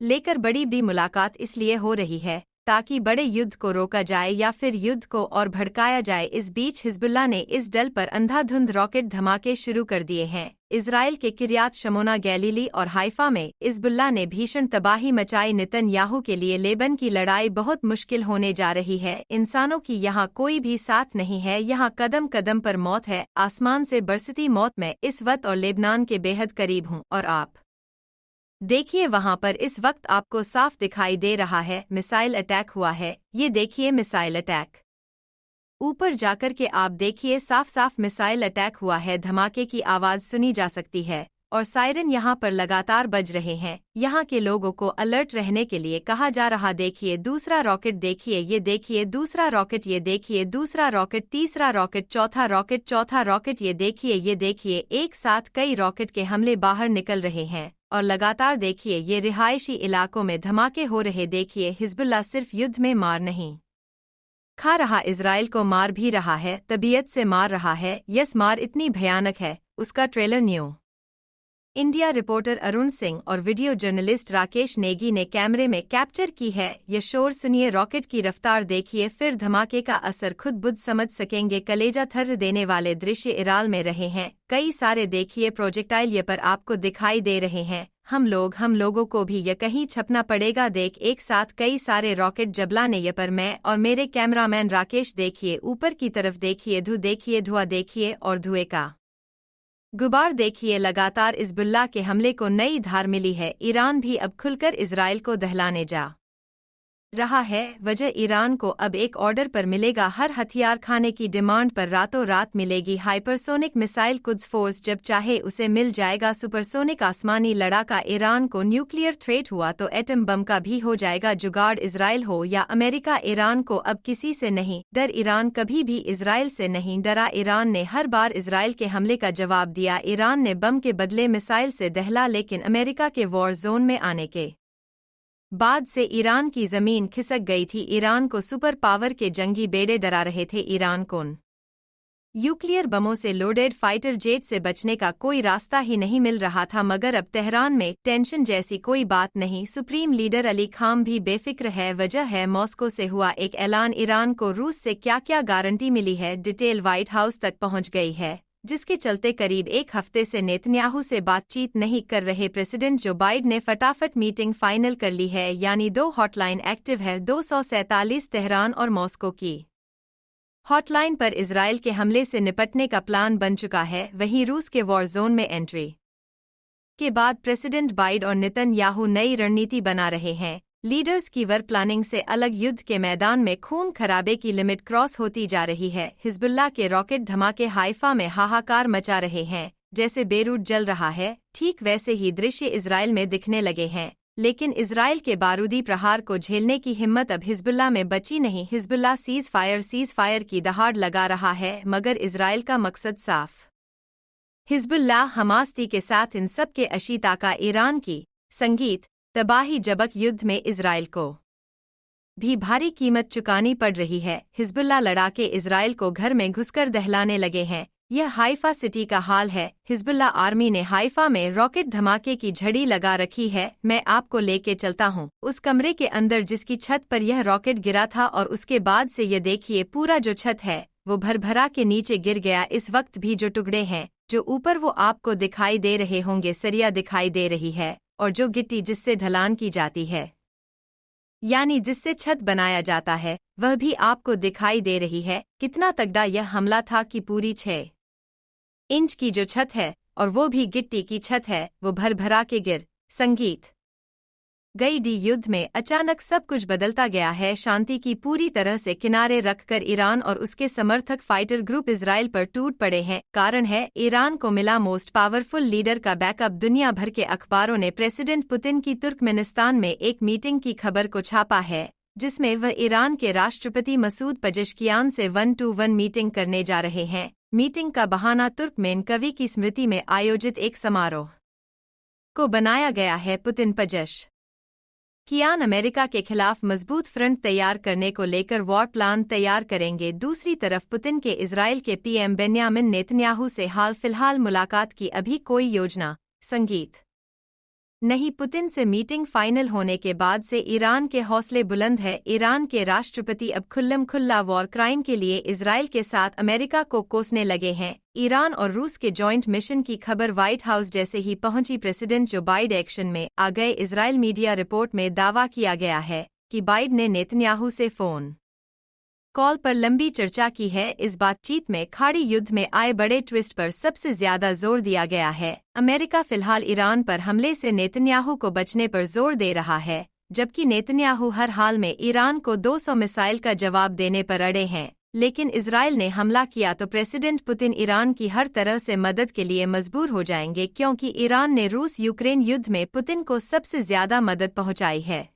लेकर बड़ी बड़ी मुलाकात इसलिए हो रही है ताकि बड़े युद्ध को रोका जाए या फिर युद्ध को और भड़काया जाए। इस बीच हिजबुल्लाह ने इसराइल पर अंधाधुंध रॉकेट धमाके शुरू कर दिए हैं। इजराइल के किर्यात शमोना, गैलीली और हाइफा में हिजबुल्लाह ने भीषण तबाही मचाई। नेतन्याहू के लिए लेबन की लड़ाई बहुत मुश्किल होने जा रही है। इंसानों की यहाँ कोई भी साथ नहीं है, यहाँ कदम कदम पर मौत है, आसमान से बरसती मौत। मैं इस वक्त और लेबनान के बेहद करीब हूँ और आप देखिए वहां पर इस वक्त आपको साफ दिखाई दे रहा है मिसाइल अटैक हुआ है। ये देखिए मिसाइल अटैक, ऊपर जाकर के आप देखिए साफ साफ मिसाइल अटैक हुआ है। धमाके की आवाज सुनी जा सकती है और सायरन यहाँ पर लगातार बज रहे हैं। यहाँ के लोगों को अलर्ट रहने के लिए कहा जा रहा। देखिए दूसरा रॉकेट, देखिए ये देखिए दूसरा रॉकेट, ये देखिए दूसरा रॉकेट, तीसरा रॉकेट, चौथा रॉकेट, ये देखिए एक साथ कई रॉकेट के हमले बाहर निकल रहे हैं और लगातार देखिए ये रिहायशी इलाकों में धमाके हो रहे। देखिए हिजबुल्लाह सिर्फ युद्ध में मार नहीं खा रहा, इजराइल को मार भी रहा है, तबीयत से मार रहा है। यस, मार इतनी भयानक है, उसका trailer new India reporter Arun Singh और वीडियो जर्नलिस्ट राकेश नेगी ने कैमरे में कैप्चर की है। ये शोर सुनिए, रॉकेट की रफ्तार देखिए, फिर धमाके का असर खुद बुद्ध समझ सकेंगे। कलेजा थर्र देने वाले दृश्य इराल में रहे हैं। कई सारे देखिए प्रोजेक्टाइल ये पर आपको दिखाई दे रहे हैं। हम लोगों को भी ये कहीं छपना पड़ेगा। देख, एक साथ कई सारे रॉकेट जबलाने ये पर मैं और मेरे कैमरामैन राकेश देखिए ऊपर की तरफ देखिए, धुआं देखिए और धुएं का गुबार देखिए। लगातार हिजबुल्लाह के हमले को नई धार मिली है। ईरान भी अब खुलकर इजराइल को दहलाने जा रहा है। वजह ईरान को अब एक ऑर्डर पर मिलेगा, हर हथियार खाने की डिमांड पर रातों रात मिलेगी। हाइपरसोनिक मिसाइल कुद्स फोर्स जब चाहे उसे मिल जाएगा। सुपरसोनिक आसमानी लड़ाका, ईरान को न्यूक्लियर थ्रेट हुआ तो एटम बम का भी हो जाएगा जुगाड़। इजराइल हो या अमेरिका, ईरान को अब किसी से नहीं डर। ईरान कभी भी इजराइल से नहीं डरा। ईरान ने हर बार इजराइल के हमले का जवाब दिया। ईरान ने बम के बदले मिसाइल से दहला, लेकिन अमेरिका के वॉर जोन में आने के बाद से ईरान की जमीन खिसक गई थी। ईरान को सुपर पावर के जंगी बेड़े डरा रहे थे। ईरान को न्यूक्लियर बमों से लोडेड फाइटर जेट से बचने का कोई रास्ता ही नहीं मिल रहा था। मगर अब तेहरान में टेंशन जैसी कोई बात नहीं। सुप्रीम लीडर अली खाम भी बेफिक्र है। वजह है मॉस्को से हुआ एक ऐलान। ईरान को रूस से क्या क्या गारंटी मिली है, डिटेल व्हाइट हाउस तक पहुंच गई है, जिसके चलते करीब एक हफ्ते से नेतन्याहू से बातचीत नहीं कर रहे प्रेसिडेंट जो बाइडेन ने फटाफट मीटिंग फाइनल कर ली है। यानी 2 हॉटलाइन एक्टिव है, 247 तेहरान और मॉस्को की हॉटलाइन पर इजराइल के हमले से निपटने का प्लान बन चुका है। वहीं रूस के वॉर जोन में एंट्री के बाद प्रेसिडेंट बाइडेन और नेतन्याहू नई रणनीति बना रहे हैं। लीडर्स की वर प्लानिंग से अलग युद्ध के मैदान में खून खराबे की लिमिट क्रॉस होती जा रही है। हिजबुल्लाह के रॉकेट धमाके हाइफा में हाहाकार मचा रहे हैं। जैसे बेरूट जल रहा है, ठीक वैसे ही दृश्य इजराइल में दिखने लगे हैं। लेकिन इजराइल के बारूदी प्रहार को झेलने की हिम्मत अब हिजबुल्लाह में बची नहीं। हिजबुल्लाह सीज फायर की दहाड़ लगा रहा है, मगर इजराइल का मकसद साफ। हिजबुल्लाह हमासती के साथ इन सब के अशीता का ईरान की संगीत तबाही जबक युद्ध में इजराइल को भी भारी कीमत चुकानी पड़ रही है। हिजबुल्लाह लड़ाके इजराइल को घर में घुसकर दहलाने लगे हैं। यह हाइफा सिटी का हाल है। हिजबुल्लाह आर्मी ने हाइफा में रॉकेट धमाके की झड़ी लगा रखी है। मैं आपको लेके चलता हूँ उस कमरे के अंदर जिसकी छत पर यह रॉकेट गिरा था, और उसके बाद से ये देखिए पूरा जो छत है वो भरभरा के नीचे गिर गया। इस वक्त भी जो टुकड़े हैं जो ऊपर वो आपको दिखाई दे रहे होंगे, सरिया दिखाई दे रही है, और जो गिट्टी जिससे ढलान की जाती है यानी जिससे छत बनाया जाता है, वह भी आपको दिखाई दे रही है। कितना तगड़ा यह हमला था कि पूरी 6 इंच की जो छत है, और वो भी गिट्टी की छत है, वो भरभरा के गिर संगीत गई। युद्ध में अचानक सब कुछ बदलता गया है। शांति की पूरी तरह से किनारे रखकर ईरान और उसके समर्थक फाइटर ग्रुप इजराइल पर टूट पड़े हैं। कारण है ईरान को मिला मोस्ट पावरफुल लीडर का बैकअप। दुनिया भर के अखबारों ने प्रेसिडेंट पुतिन की तुर्कमेनिस्तान में एक मीटिंग की खबर को छापा है, जिसमें वह ईरान के राष्ट्रपति मसूद पेजेश्कियान से 1-to-1 मीटिंग करने जा रहे हैं। मीटिंग का बहाना तुर्कमेन कवि की स्मृति में आयोजित एक समारोह को बनाया गया है। पुतिन पेजेश्कियान अमेरिका के खिलाफ मजबूत फ्रंट तैयार करने को लेकर वॉर प्लान तैयार करेंगे। दूसरी तरफ पुतिन के इजराइल के पीएम बेन्यामिन नेतन्याहू से हाल फिलहाल मुलाकात की अभी कोई योजना संगीत नहीं, पुतिन से मीटिंग फाइनल होने के बाद से ईरान के हौसले बुलंद है। ईरान के राष्ट्रपति अब खुल्लम खुल्ला वॉर क्राइम के लिए इजराइल के साथ अमेरिका को कोसने लगे हैं। ईरान और रूस के जॉइंट मिशन की खबर व्हाइट हाउस जैसे ही पहुंची, प्रेसिडेंट जो बाइडेन एक्शन में आ गए। इजराइल मीडिया रिपोर्ट में दावा किया गया है कि बाइडेन ने नेतन्याहू से फोन कॉल पर लंबी चर्चा की है। इस बातचीत में खाड़ी युद्ध में आए बड़े ट्विस्ट पर सबसे ज्यादा जोर दिया गया है। अमेरिका फिलहाल ईरान पर हमले से नेतन्याहू को बचने पर जोर दे रहा है, जबकि नेतन्याहू हर हाल में ईरान को 200 मिसाइल का जवाब देने पर अड़े हैं। लेकिन इजराइल ने हमला किया तो प्रेसिडेंट पुतिन ईरान की हर तरह से मदद के लिए मजबूर हो जाएंगे, क्योंकि ईरान ने रूस यूक्रेन युद्ध में पुतिन को सबसे ज्यादा मदद पहुंचाई है।